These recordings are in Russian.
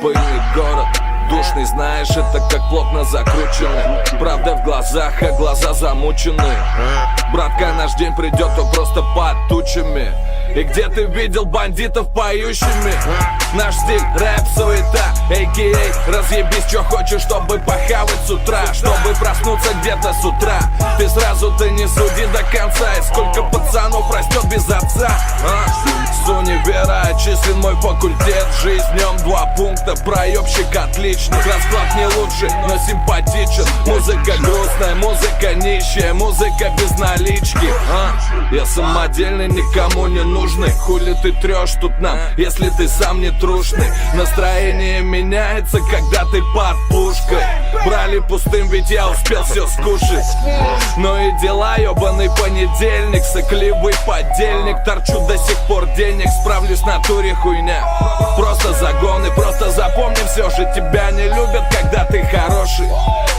Пыльный город, душный, знаешь, это как плотно закрученный. Правда в глазах, а глаза замучены. Братка, наш день придет, то просто под тучами. И где ты видел бандитов поющими? Наш стиль рэп суета, а.к.а. разъебись, что хочешь, чтобы похавать с утра, чтобы проснуться где-то с утра. Ты сразу не суди до конца. И сколько пацанов растет без отца, С универа отчислен мой факультет. Жизнь в нем 2 пункта, проебщик отличник. Расклад не лучший, но симпатичен. Музыка грустная, музыка нищая, музыка без налички, Я самодельный, никому не нужный. Хули ты трешь тут нам, если ты сам не трушный? Настроение меняется, когда ты под пушкой. Брали пустым, ведь я успел все скушать. Ну и дела, ебаный понедельник. Сыкливый подельник, торчу до сих пор денег. Справлюсь в натуре, хуйня. Просто загоны, просто запомни, все же тебя не любят, когда ты хороший.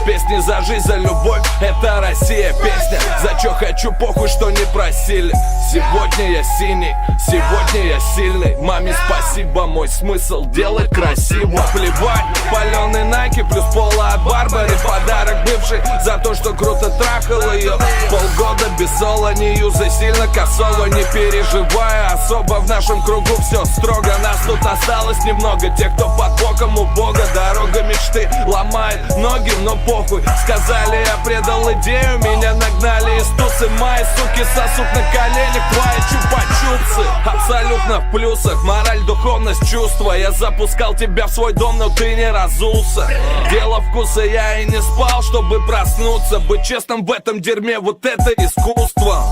Песни за жизнь, за любовь, это Россия. Песня за чё хочу, похуй, что не просили. Сегодня я синий, сегодня я сильный. Маме спасибо, мой смысл делать красиво. Плевать, паленый Найки плюс пола от Барбары. Подарок бывший за то, что круто трахал ее. Полгода без соло, не юзай сильно косово. Не переживая особо, в нашем кругу все строго. Нас тут осталось немного, тех, кто под боком у Бога. Дорога мечты ломает ноги, но похуй. Сказали, я предал идею, меня нагнали из тусы. Мои суки сосут на коленях твои чупа-чупсы. Абсолютно в плюсах, мораль, духовность, чувства. Я запускал тебя в свой дом, но ты не разулся. Дело вкуса, я и не спал, чтобы проснуться. Быть честным в этом дерьме, вот это искусство,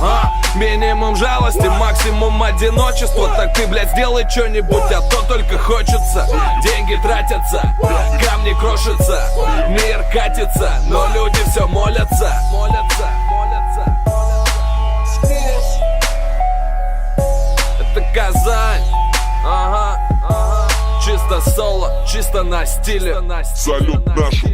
Минимум жалости, максимум одиночества. Так ты, блядь, сделай что-нибудь, а то только хочется. Деньги тратятся, камни крошатся, мир катится, но люди все молятся. Это Казань, чисто соло, чисто на стиле. Салют нашу.